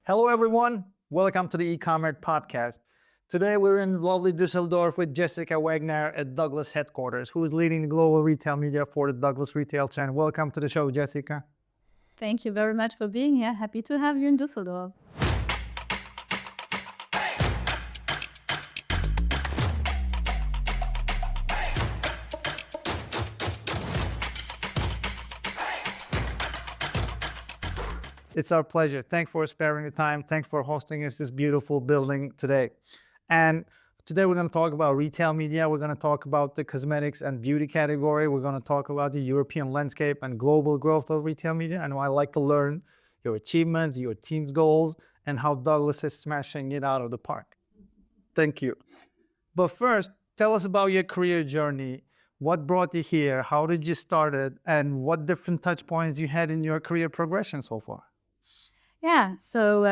Hello, everyone. Welcome to the e-commerce podcast. Today, we're in lovely Düsseldorf with Jessica Wegner at Douglas headquarters, who is leading the global retail media for the Douglas retail chain. Welcome to the show, Jessica. Thank you very much for being here. Happy to have you in Düsseldorf. It's our pleasure. Thanks for sparing the time. Thanks for hosting us this beautiful building today. And today we're going to talk about retail media. We're going to talk about the cosmetics and beauty category. We're going to talk about the European landscape and global growth of retail media. And I like to learn your achievements, your team's goals, and how Douglas is smashing it out of the park. Thank you. But first, tell us about your career journey. What brought you here? How did you start it? And what different touch points you had in your career progression so far? Yeah, so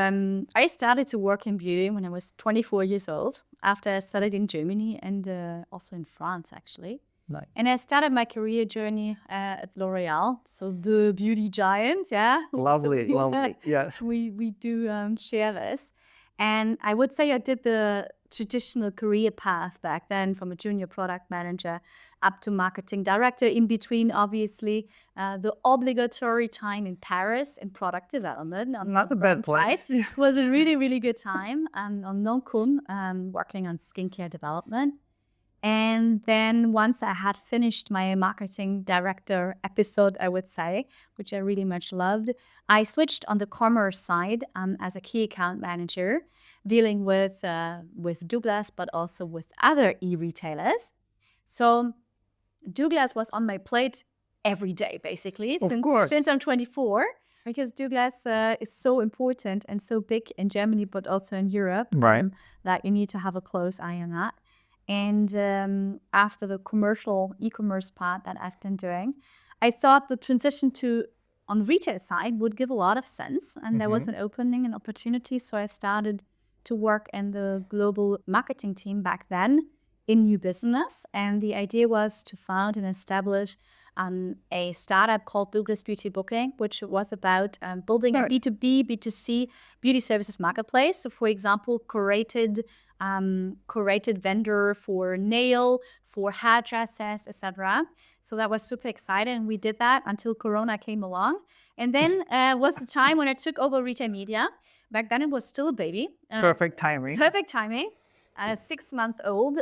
I started to work in beauty when I was 24 years old, after I studied in Germany and also in France, actually. Nice. And I started my career journey at L'Oreal, so the beauty giant, yeah. Lovely, So, lovely. Yeah. we do share this. And I would say I did the traditional career path back then, from a junior product manager up to marketing director, in between, obviously, the obligatory time in Paris in product development. Not a bad place. It was a really, really good time on Lancôme, working on skincare development. And then once I had finished my marketing director episode, I would say, which I really much loved, I switched on the commerce side as a key account manager, dealing with Douglas, but also with other e-retailers. So Douglas was on my plate every day, basically, since I'm 24, because Douglas is so important and so big in Germany, but also in Europe, Right. that you need to have a close eye on that. And after the commercial e-commerce part that I've been doing, I thought the transition to on the retail side would give a lot of sense, and there was an opening and opportunity. So I started to work in the global marketing team back then in new business, and the idea was to found and establish a startup called Douglas Beauty Booking, which was about building a B2B, B2C beauty services marketplace. So, for example, curated vendor for nail, for hairdressers, etc. So that was super exciting. And we did that until Corona came along. And then was the time when I took over retail media. Back then it was still a baby. Perfect timing. Perfect timing. 6 months old.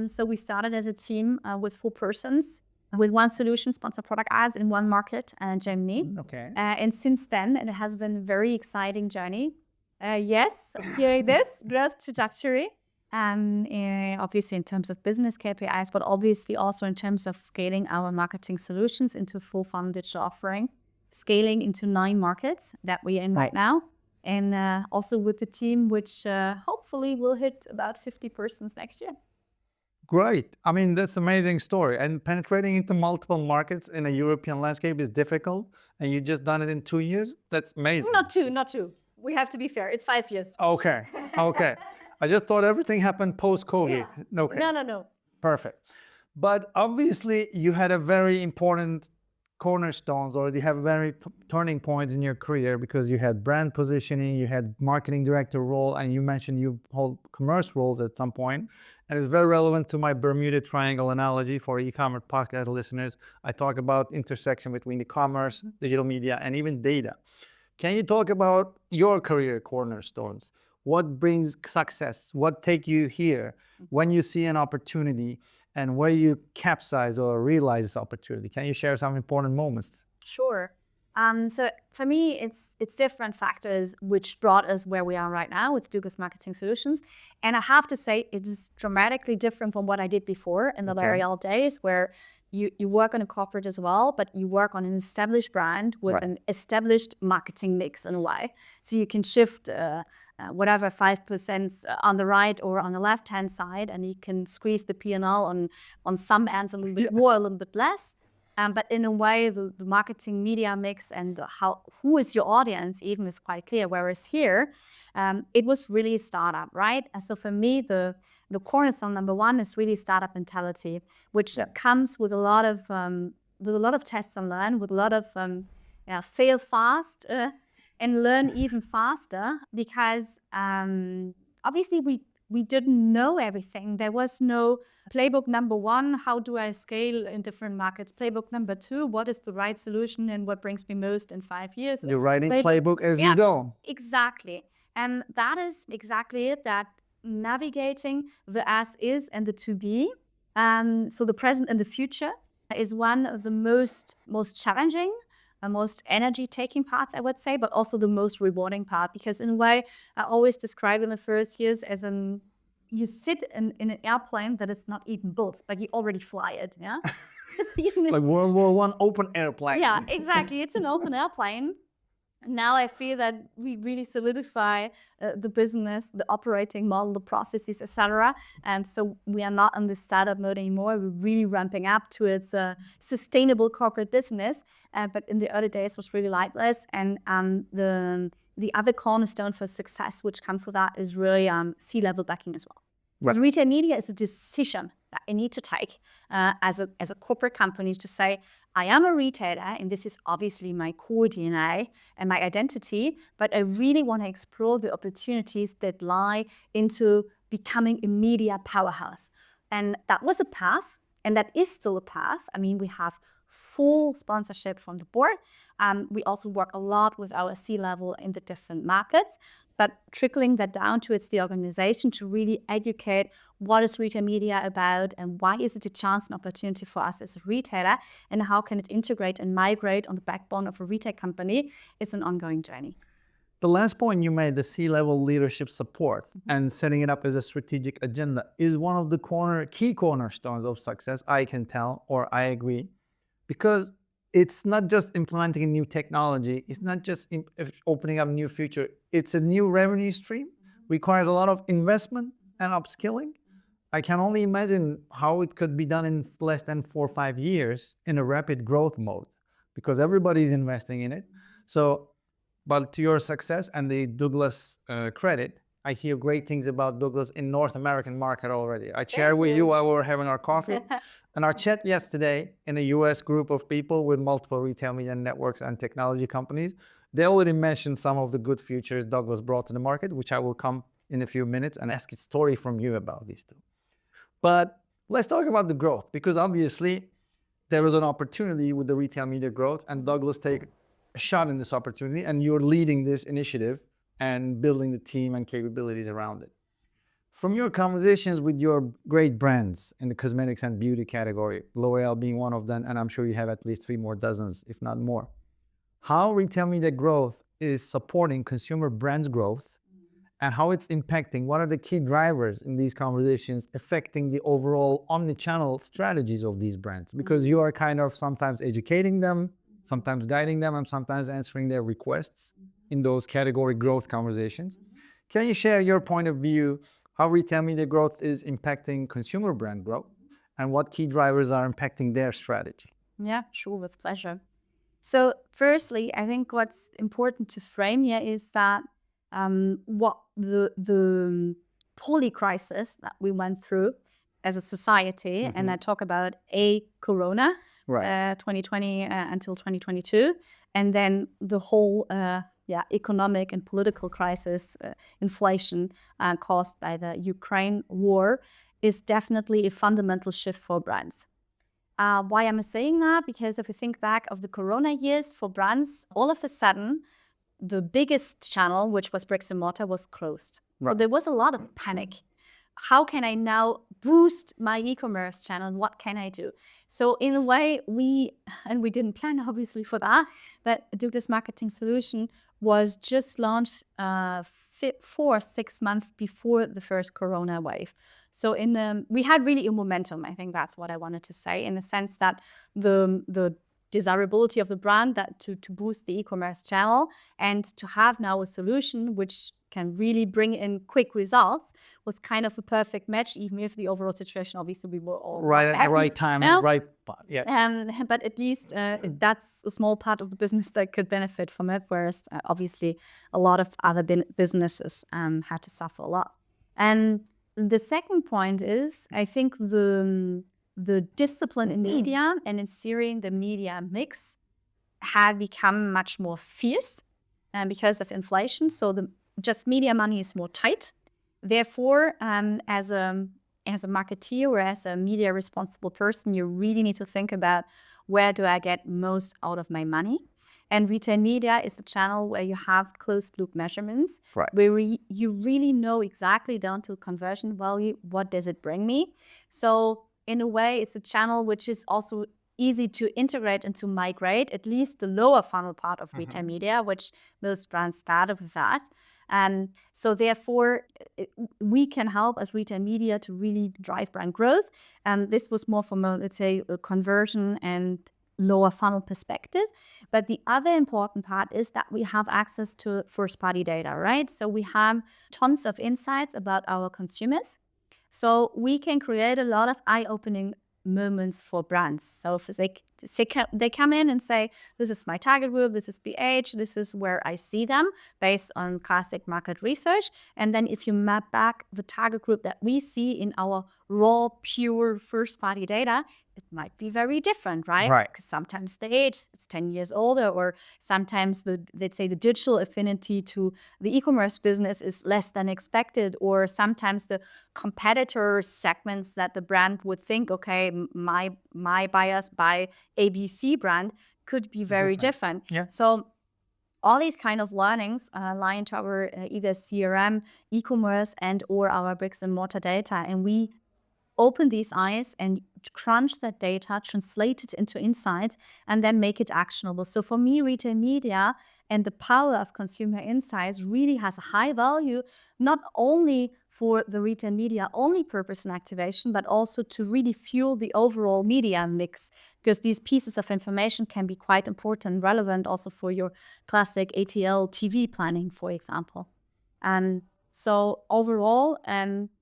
So we started as a team with 4 persons, with one solution, sponsored product ads in one market, Germany. Okay. And since then, it has been a very exciting journey. Yes, hearing this growth trajectory. Obviously in terms of business KPIs, but obviously also in terms of scaling our marketing solutions into full funnel digital offering, scaling into 9 markets that we're in right now. And also with the team, which hopefully will hit about 50 persons next year. Great. I mean, that's an amazing story. And penetrating into multiple markets in a European landscape is difficult. And you just done it in 2 years? That's amazing. Not two. We have to be fair. It's 5 years. Okay. I just thought everything happened post-COVID. Yeah. Okay. No. Perfect. But obviously, you had a very important cornerstones, or you have very turning points in your career, because you had brand positioning, you had marketing director role, and you mentioned you hold commerce roles at some point. And it's very relevant to my Bermuda Triangle analogy for e-commerce podcast listeners. I talk about intersection between e-commerce, digital media, and even data. Can you talk about your career cornerstones? What brings success? What take you here when you see an opportunity, and where you capsize or realize this opportunity? Can you share some important moments? Sure. So for me, it's different factors which brought us where we are right now with Douglas Marketing Solutions. And I have to say, it is dramatically different from what I did before in the L'Oreal days, where you work on a corporate as well, but you work on an established brand with an established marketing mix in a way. So you can shift whatever 5% on the right or on the left-hand side, and you can squeeze the P&L on some ends a little bit more, a little bit less. But in a way, the marketing media mix and who is your audience even is quite clear. Whereas here, it was really a startup, right? And so for me, the cornerstone number one is really startup mentality, which comes with a lot of tests and learn, with a lot of fail fast and learn even faster because obviously we didn't know everything. There was no playbook number one, how do I scale in different markets? Playbook number two, what is the right solution and what brings me most in 5 years? You're writing playbook as you go. Exactly. And that is exactly it, that navigating the as is and the to be, so the present and the future, is one of the most challenging, most energy-taking parts, I would say, but also the most rewarding part. Because in a way, I always describe in the first years as you sit in an airplane that is not even built, but you already fly it, yeah? Like World War I open airplane. Yeah, exactly. It's an open airplane. Now I feel that we really solidify the business, the operating model, the processes, etc. And so we are not on the startup mode anymore. We're really ramping up to its sustainable corporate business. But in the early days was really lightless. And the other cornerstone for success, which comes with that, is really C-level backing as well. Because retail media is a decision that I need to take as a corporate company to say, I am a retailer, and this is obviously my core DNA and my identity, but I really want to explore the opportunities that lie into becoming a media powerhouse. And that was a path, and that is still a path. I mean, we have full sponsorship from the board. We also work a lot with our C-level in the different markets, but trickling that down to the organization to really educate what is retail media about and why is it a chance and opportunity for us as a retailer and how can it integrate and migrate on the backbone of a retail company is an ongoing journey. The last point you made, the C-level leadership support and setting it up as a strategic agenda, is one of the key cornerstones of success, I can tell, or I agree, because it's not just implementing a new technology, it's not just opening up a new future, it's a new revenue stream, requires a lot of investment and upskilling. I can only imagine how it could be done in less than 4 or 5 years in a rapid growth mode, because everybody's investing in it. So, but to your success and the Douglas credit, I hear great things about Douglas in North American market already. I shared with you while we were having our coffee. And our chat yesterday in a US group of people with multiple retail media networks and technology companies, they already mentioned some of the good features Douglas brought to the market, which I will come in a few minutes and ask a story from you about these two. But let's talk about the growth, because obviously there was an opportunity with the retail media growth, and Douglas take a shot in this opportunity, and you're leading this initiative and building the team and capabilities around it. From your conversations with your great brands in the cosmetics and beauty category, L'Oreal being one of them, and I'm sure you have at least 3 more dozens, if not more, how retail media growth is supporting consumer brands growth and how it's impacting, what are the key drivers in these conversations affecting the overall omnichannel strategies of these brands? Because you are kind of sometimes educating them, sometimes guiding them, and sometimes answering their requests in those category growth conversations. Can you share your point of view, how retail media growth is impacting consumer brand growth and what key drivers are impacting their strategy? Yeah, sure, with pleasure. So firstly, I think what's important to frame here is that what the poly crisis that we went through as a society, and I talk about Corona, 2020 until 2022, and then the whole economic and political crisis, inflation caused by the Ukraine war, is definitely a fundamental shift for brands. Why am I saying that? Because if you think back of the Corona years for brands, all of a sudden, the biggest channel, which was bricks and mortar, was closed. So there was a lot of panic. How can I now boost my e-commerce channel? And what can I do? So in a way, we didn't plan obviously for that, but Douglas Marketing Solution was just launched 4 or 6 months before the first Corona wave. So we had really a momentum. I think that's what I wanted to say, in the sense that the desirability of the brand, that to boost the e-commerce channel and to have now a solution which can really bring in quick results, was kind of a perfect match, even if the overall situation, obviously we were all right at the right time, right spot. Yeah. But at least that's a small part of the business that could benefit from it, whereas obviously a lot of other businesses had to suffer a lot. And the second point is, I think the discipline in media and in steering the media mix had become much more fierce. because of inflation. So the just media money is more tight. Therefore, as a marketeer or as a media responsible person, you really need to think about where do I get most out of my money. And retail media is a channel where you have closed loop measurements, Right. where you really know exactly down to conversion value, what does it bring me. So in a way, it's a channel which is also easy to integrate and to migrate, at least the lower funnel part of retail media, which most brands started with that. And so therefore, we can help as retail media to really drive brand growth. And this was more from a, let's say, a conversion and lower funnel perspective. But the other important part is that we have access to first party data, right? So we have tons of insights about our consumers. So we can create a lot of eye-opening moments for brands. So if they come in and say, this is my target group, this is the age, this is where I see them based on classic market research. And then if you map back the target group that we see in our raw, pure first-party data, it might be very different, right? Right. Because sometimes the age is 10 years older, or sometimes let's say the digital affinity to the e-commerce business is less than expected, or sometimes the competitor segments that the brand would think, okay, my buyers buy ABC brand could be very different. Yeah. So all these kind of learnings lie into our either CRM, e-commerce, and or our bricks and mortar data, and we open these eyes and crunch that data, translate it into insights, and then make it actionable. So for me, retail media and the power of consumer insights really has a high value, not only for the retail media only purpose and activation, but also to really fuel the overall media mix, because these pieces of information can be quite important, relevant also for your classic ATL TV planning, for example. And so overall,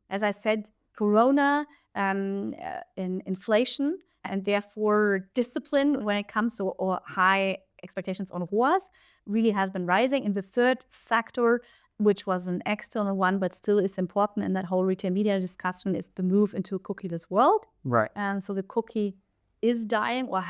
as I said, Corona, in inflation, and therefore discipline when it comes to or high expectations on ROAS really has been rising. And the third factor, which was an external one but still is important in that whole retail media discussion, is the move into a cookieless world. Right. And so the cookie is dying, or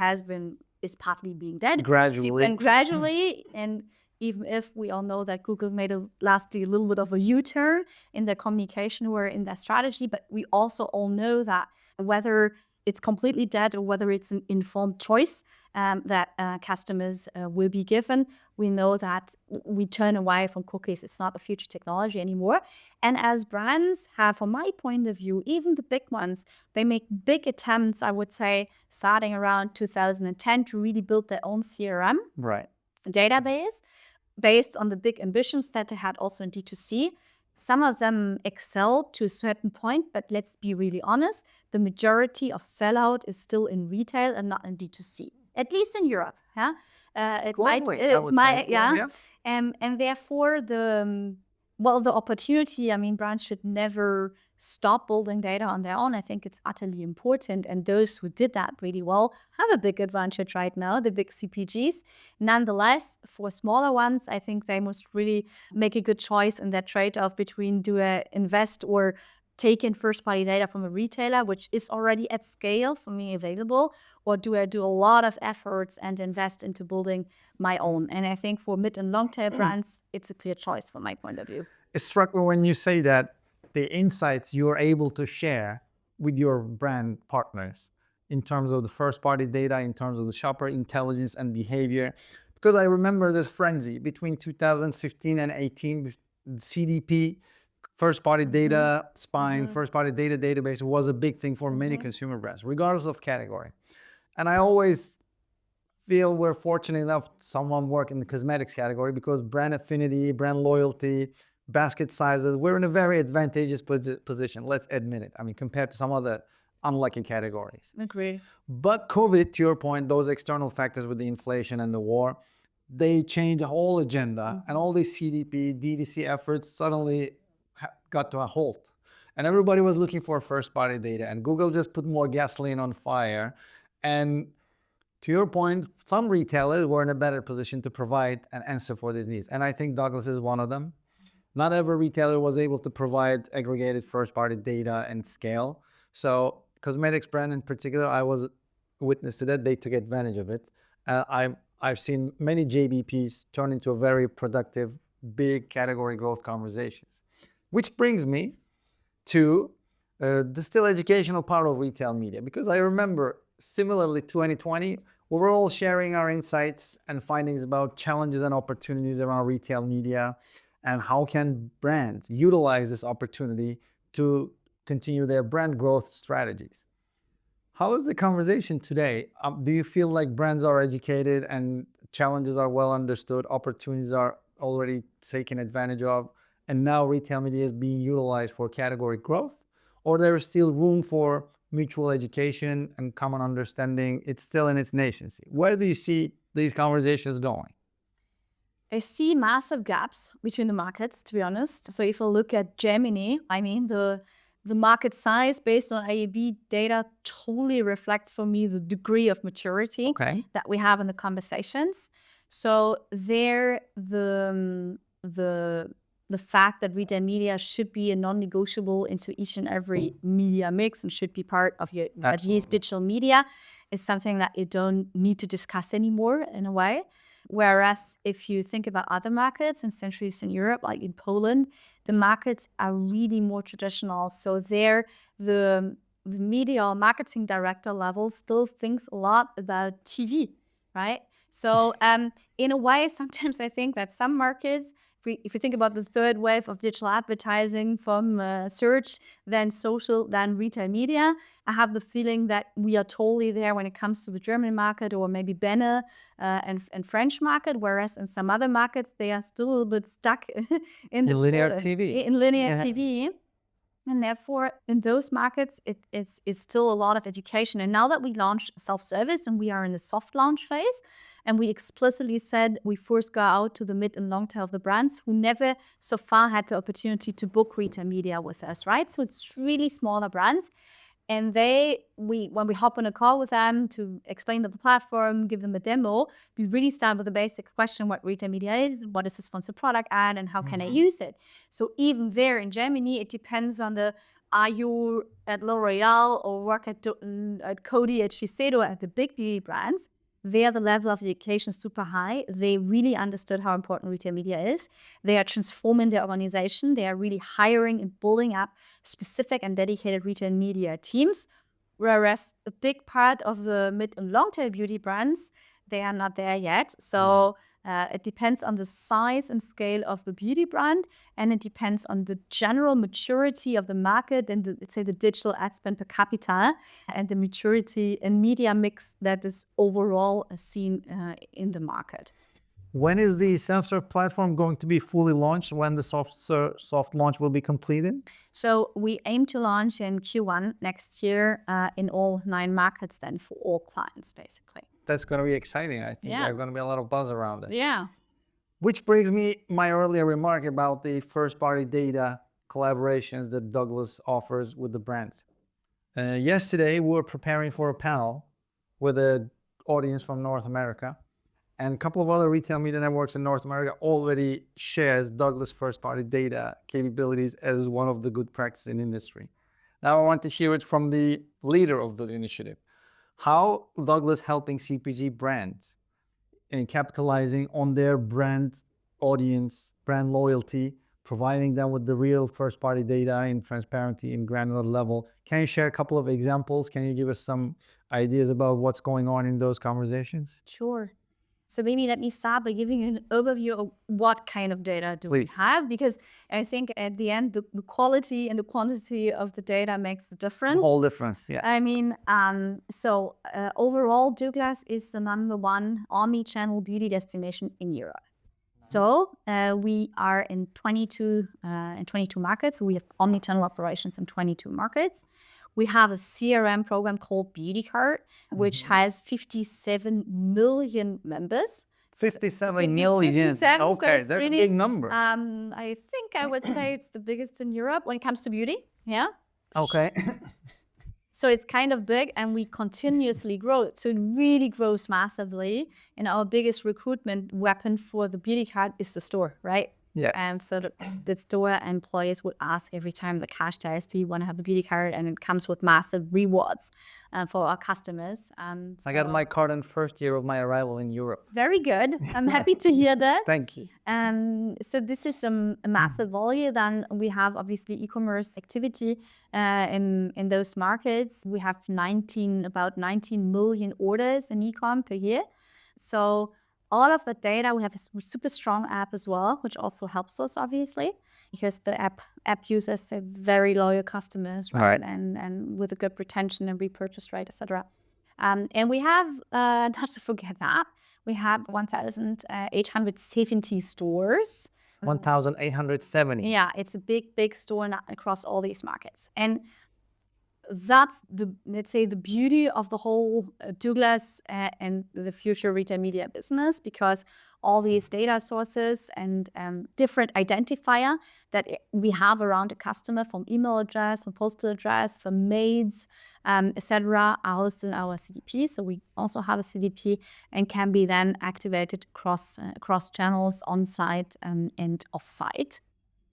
is partly being dead. Gradually. And gradually, and even if we all know that Google made a little bit of a U-turn in their communication or in their strategy, but we also all know that whether it's completely dead or whether it's an informed choice that customers will be given, we know that we turn away from cookies. It's not the future technology anymore. And as brands have, from my point of view, even the big ones, they make big attempts, I would say, starting around 2010 to really build their own CRM Right. database based on the big ambitions that they had also in D2C. Some of them excelled to a certain point, but let's be really honest, the majority of sellout is still in retail and not in D2C, at least in Europe. Yeah, and therefore the opportunity. I mean, brands should never stop building data on their own. I think it's utterly important, and those who did that really well have a big advantage right now, the big CPGs. Nonetheless, for smaller ones, I think they must really make a good choice in that trade-off between do I invest or take in first-party data from a retailer, which is already at scale for me available, or do I do a lot of efforts and invest into building my own? And I think for mid and long-tail brands, it's a clear choice from my point of view. It struck me when you say that the insights you're able to share with your brand partners in terms of the first-party data, in terms of the shopper intelligence and behavior. Because I remember this frenzy between 2015 and 18, CDP, first-party data spine, first-party data database was a big thing for many consumer brands, regardless of category. And I always feel we're fortunate enough someone work in the cosmetics category because brand affinity, brand loyalty, basket sizes, we're in a very advantageous position, let's admit it. I mean, compared to some other unlucky categories. Agree. But COVID, to your point, those external factors with the inflation and the war, they changed the whole agenda, and all these CDP, DDC efforts suddenly got to a halt. And everybody was looking for first-party data, and Google just put more gasoline on fire. And to your point, some retailers were in a better position to provide an answer for these needs. And I think Douglas is one of them. Not every retailer was able to provide aggregated first-party data and scale. So cosmetics brand in particular, I was a witness to that. They took advantage of it. I've seen many JBPs turn into a very productive, big category growth conversations. Which brings me to the still educational part of retail media, because I remember similarly 2020, we were all sharing our insights and findings about challenges and opportunities around retail media and how can brands utilize this opportunity to continue their brand growth strategies. How is the conversation today? Do you feel like brands are educated and challenges are well understood, opportunities are already taken advantage of, and now retail media is being utilized for category growth? Or there is still room for mutual education and common understanding? It's still in its nascency. Where do you see these conversations going? I see massive gaps between the markets, to be honest. So if I look at Germany, I mean, the market size based on IAB data totally reflects for me the degree of maturity that we have in the conversations. So there, the fact that retail media should be a non-negotiable into each and every media mix and should be part of your at least digital media is something that you don't need to discuss anymore in a way. Whereas if you think about other markets in Central Eastern Europe, like in Poland, the markets are really more traditional. So there, the media or marketing director level still thinks a lot about TV, right? So in a way, sometimes I think that some markets, if you think about the third wave of digital advertising from search, then social, then retail media, I have the feeling that we are totally there when it comes to the German market or maybe Benelux and French market, whereas in some other markets, they are still a little bit stuck in linear TV. In linear TV. And therefore, in those markets, it's still a lot of education. And now that we launched self-service and we are in the soft launch phase, and we explicitly said we first go out to the mid and long tail of the brands who never so far had the opportunity to book retail media with us, right? So it's really smaller brands. And when we hop on a call with them to explain the platform, give them a demo, we really start with the basic question, what retail media is, what is a sponsored product ad, and how can I use it? So even there in Germany, it depends on are you at L'Oreal or work at Coty, at Shiseido, at the big beauty brands? There, the level of education is super high. They really understood how important retail media is. They are transforming their organization. They are really hiring and building up specific and dedicated retail media teams. Whereas a big part of the mid and long tail beauty brands, they are not there yet. So it depends on the size and scale of the beauty brand, and it depends on the general maturity of the market and let's say the digital ad spend per capita and the maturity and media mix that is overall seen in the market. When is the self-serve platform going to be fully launched? When the soft launch will be completed? So we aim to launch in Q1 next year in all 9 markets then for all clients, basically. That's going to be exciting. I think there's going to be a lot of buzz around it. Yeah. Which brings me my earlier remark about the first-party data collaborations that Douglas offers with the brands. Yesterday, we were preparing for a panel with an audience from North America, and a couple of other retail media networks in North America already shares Douglas first-party data capabilities as one of the good practices in industry. Now I want to hear it from the leader of the initiative. How Douglas helping CPG brands in capitalizing on their brand audience, brand loyalty, providing them with the real first-party data in transparency and granular level. Can you share a couple of examples? Can you give us some ideas about what's going on in those conversations? Sure. So maybe let me start by giving you an overview of what kind of data do we have, because I think at the end, the quality and the quantity of the data makes a difference. Whole difference, yeah. I mean, overall, Douglas is the #1 omnichannel beauty destination in Europe. So we are in 22 markets. We have omnichannel operations in 22 markets. We have a CRM program called Beauty Card, which has 57 million members. 57 million. 57, okay, so that's really, a big number. I think I would say it's the biggest in Europe when it comes to beauty. Yeah. Okay. So it's kind of big, and we continuously grow it. So it really grows massively. And our biggest recruitment weapon for the Beauty Card is the store, right? Yes. And so the store employees would ask every time the cash test, do you want to have a beauty card? And it comes with massive rewards for our customers. I got my card in first year of my arrival in Europe. Very good. I'm happy to hear that. Thank you. So this is a massive volume. Then we have obviously e-commerce activity in those markets. We have about 19 million orders in e-com per year. So all of the data, we have a super strong app as well, which also helps us obviously, because the app users, they're very loyal customers, right? And with a good retention and repurchase rate, etc. And we have, not to forget that, we have 1,870 stores. 1,870. Yeah, it's a big store across all these markets. And that's let's say the beauty of the whole Douglas and the future retail media business, because all these data sources and different identifier that we have around a customer, from email address, from postal address, from mails, etc., are hosted in our CDP. So we also have a CDP and can be then activated across channels, on-site and off-site.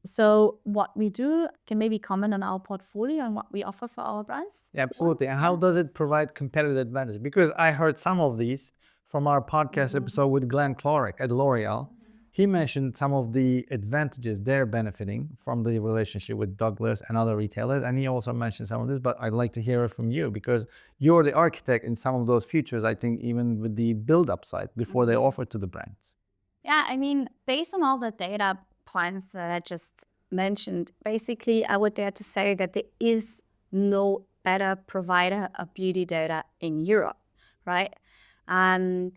So what we do, can maybe comment on our portfolio and what we offer for our brands? Yeah, absolutely. And how does it provide competitive advantage? Because I heard some of these from our podcast episode with Glenn Clorick at L'Oreal. He mentioned some of the advantages they're benefiting from the relationship with Douglas and other retailers. And he also mentioned some of this, but I'd like to hear it from you, because you're the architect in some of those features, I think, even with the build-up side before they offer to the brands. Yeah, I mean, based on all the data points that I just mentioned, basically, I would dare to say that there is no better provider of beauty data in Europe, right? And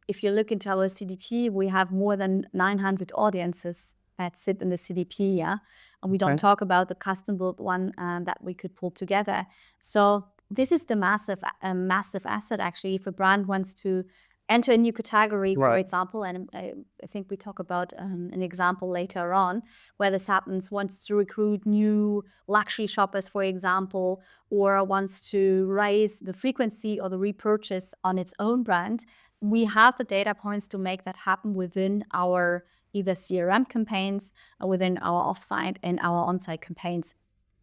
if you look into our CDP, we have more than 900 audiences that sit in the CDP, yeah? And we don't talk about the custom built one that we could pull together. So this is the massive asset, actually, if a brand wants to enter a new category, for example, and I think we talk about an example later on where this happens, wants to recruit new luxury shoppers, for example, or wants to raise the frequency or the repurchase on its own brand. We have the data points to make that happen within our either CRM campaigns or within our offsite and our onsite campaigns.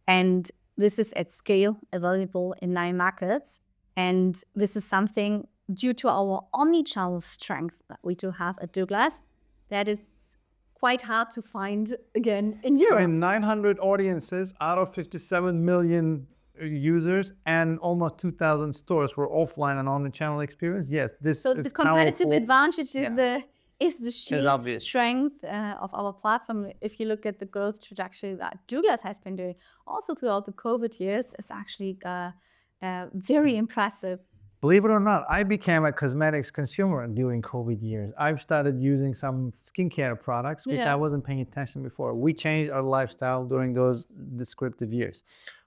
And this is at scale available in 9 markets. And this is something, due to our omnichannel strength that we do have at Douglas, that is quite hard to find again in Europe. So in 900 audiences out of 57 million users and almost 2,000 stores were offline and omnichannel experience. Yes, this so is the competitive powerful. advantage is the sheer obvious. strength of our platform. If you look at the growth trajectory that Douglas has been doing also throughout the COVID years, is actually very impressive. Believe it or not, I became a cosmetics consumer during COVID years. I've started using some skincare products, which I wasn't paying attention before. We changed our lifestyle during those descriptive years.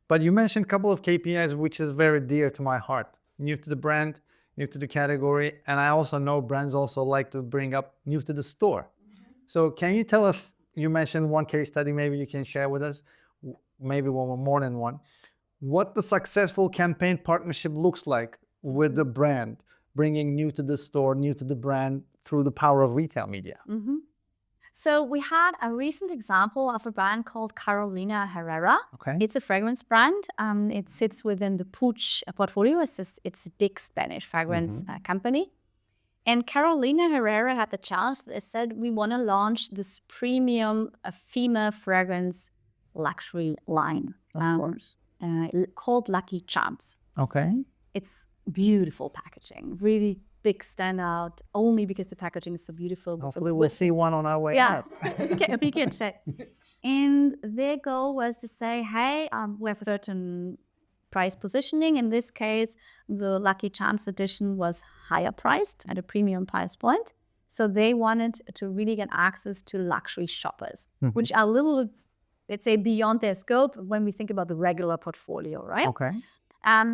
But you mentioned a couple of KPIs, which is very dear to my heart. New to the brand, new to the category. And I also know brands also like to bring up new to the store. So can you tell us, you mentioned one case study, maybe you can share with us, maybe more than one, what the successful campaign partnership looks like with the brand, bringing new to the store, new to the brand through the power of retail media. So we had a recent example of a brand called Carolina Herrera. Okay. It's a fragrance brand. It sits within the Puig portfolio. It's a big Spanish fragrance company. And Carolina Herrera had the challenge. They said, we want to launch this premium female fragrance luxury line called Lucky Charms. Okay. It's beautiful packaging, really big standout, only because the packaging is so beautiful. Hopefully we'll see one on our way up. Okay, be good. And their goal was to say, hey, we have a certain price positioning. In this case, the Lucky Charms edition was higher priced at a premium price point. So they wanted to really get access to luxury shoppers, which are a little, let's say, beyond their scope when we think about the regular portfolio, right? Okay.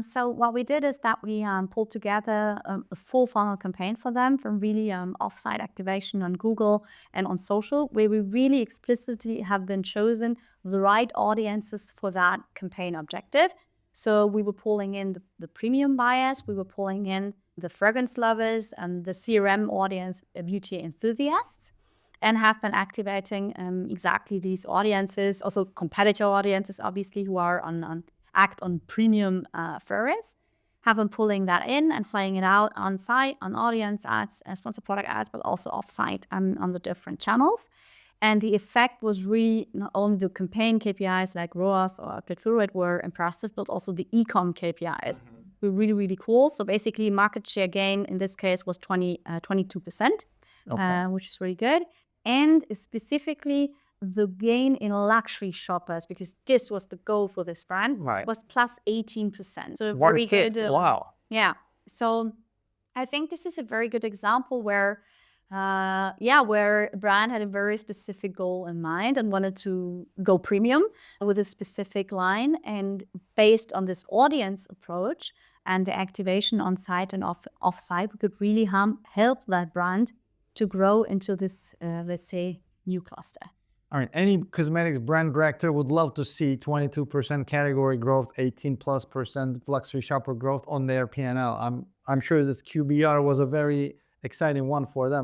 So what we did is that we pulled together a full funnel campaign for them, from really offsite activation on Google and on social, where we really explicitly have been chosen the right audiences for that campaign objective. So we were pulling in the premium buyers, we were pulling in the fragrance lovers and the CRM audience, beauty enthusiasts. and have been activating exactly these audiences, also competitor audiences, obviously, who are act on premium furries. Have been pulling that in and playing it out on site, on audience ads, sponsored product ads, but also off site and on the different channels. And the effect was really not only the campaign KPIs like ROAS or click-through rate were impressive, but also the e-com KPIs were really, really cool. So basically, market share gain in this case was 22%, which is really good. And specifically, the gain in luxury shoppers, because this was the goal for this brand, was plus 18%. So very good. Wow. Yeah. So I think this is a very good example where where a brand had a very specific goal in mind and wanted to go premium with a specific line. And based on this audience approach and the activation on site and off site, we could really help that brand to grow into this, let's say, new cluster. All right, any cosmetics brand director would love to see 22% category growth, 18+% luxury shopper growth on their P&L. I'm sure this QBR was a very exciting one for them.